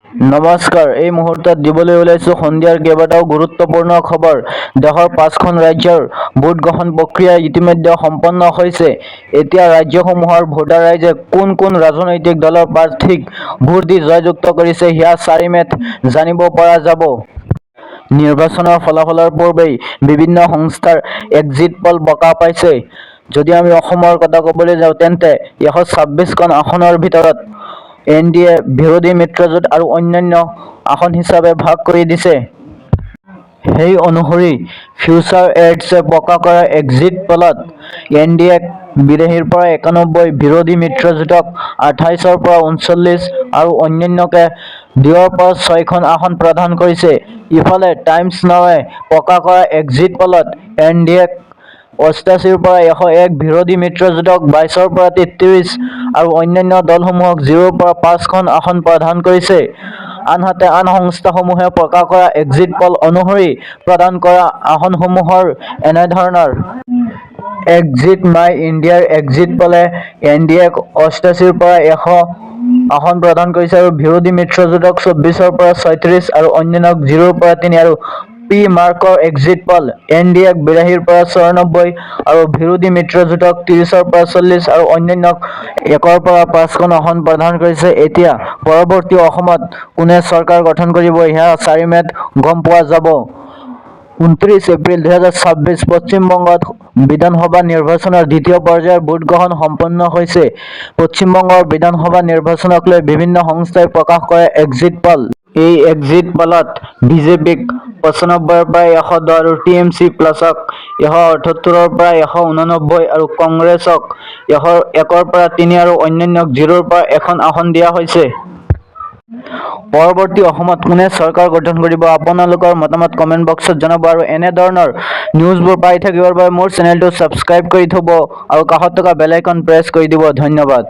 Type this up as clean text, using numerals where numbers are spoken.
নমস্কাৰ, এই মুহূৰ্তত দিবলৈ ওলাইছোঁ সন্ধিয়াৰ কেইবাটাও গুৰুত্বপূৰ্ণ খবৰ। দেশৰ 5খন ৰাজ্যৰ ভোট গ্ৰহণ প্ৰক্ৰিয়া ইতিমধ্যে সম্পন্ন হৈছে। এতিয়া ৰাজ্যসমূহৰ ভোটাৰ ৰাইজে কোন কোন ৰাজনৈতিক দলৰ প্ৰাৰ্থীক ভোট দি জয়যুক্ত কৰিছে সেয়া 4 মে'ত জানিব পৰা যাব। নিৰ্বাচনৰ ফলাফলৰ পূৰ্বেই বিভিন্ন সংস্থাৰ এক্সিট পল প্ৰকাশ পাইছে। যদি আমি অসমৰ কথা ক'বলৈ যাওঁ তেন্তে 126খন আসনৰ ভিতৰত NDA বিৰোধী মিত্ৰজোঁট আৰু অন্যান্য আসন হিচাপে ভাগ কৰি দিছে। সেই অনুসৰি ফিউচাৰ এডছে প্ৰকাশ কৰা এক্সিট পলত NDAক 82ৰ পৰা 91, বিৰোধী মিত্ৰজোঁটক 28ৰ পৰা 39 আৰু অন্যান্যকে 2ৰ পৰা 6খন আসন প্ৰদান কৰিছে। ইফালে টাইমছ নাওৱে প্ৰকাশ কৰা এক্সিট পলত NDAক 88ৰ পৰা 101, বিৰোধী মিত্ৰজোঁটক 22ৰ পৰা 33 আৰু অন্যান্য দলসমূহক 0ৰ পৰা 5খন আসন প্ৰদান কৰিছে। আনহাতে আন সংস্থাসমূহে প্ৰকাশ কৰা এক্সিট পল অনুসৰি প্ৰদান কৰা আসনসমূহৰ এনেধৰণৰ। এক্সিট মাই ইণ্ডিয়াৰ এক্সিট পলে NDAক 88ৰ পৰা 100 আসন প্ৰদান কৰিছে আৰু বিৰোধী মিত্ৰজোঁটক 24ৰ পৰা 36 আৰু অন্যান্যক 0ৰ পৰা 3 আৰু পি-মাৰ্কৰ এক্সিট পল NDAক 82ৰ পৰা 94 আৰু বিৰোধী মিত্ৰজোঁটক 30ৰ পৰা 40 আৰু অন্যান্যক 1ৰ পৰা 5খন আসন প্ৰদান কৰিছে। এতিয়া পৰৱৰ্তী অসমত কোনে চৰকাৰ গঠন কৰিব সেয়া 4 মে'ত গম পোৱা যাব। 29 এপ্ৰিল 2026 পশ্চিম বংগত বিধানসভা নিৰ্বাচনৰ দ্বিতীয় পৰ্যায়ৰ ভোট গ্ৰহণ সম্পন্ন হৈছে। পশ্চিম বংগৰ বিধানসভা নিৰ্বাচনক লৈ বিভিন্ন সংস্থাই প্ৰকাশ কৰে এক্সিট পল। এই এক্সিট পলত বিজেপিক 95ৰ পৰা 110 আৰু TMC প্লাছক 178ৰ পৰা 189 আৰু কংগ্ৰেছক 101ৰ পৰা 3 আৰু অন্যান্যক 0ৰ পৰা 1খন আসন দিয়া হৈছে। পৰৱৰ্তী অসমত কোনে চৰকাৰ গঠন কৰিব আপোনালোকৰ মতামত কমেণ্ট বক্সত জনাব আৰু এনে ধৰণৰ নিউজবোৰ পাই থাকিবৰ বাবে মোৰ চেনেলটো ছাবস্ক্ৰাইব কৰি থব আৰু কাষত থকা বেল আইকন প্ৰেছ কৰি দিব। ধন্যবাদ।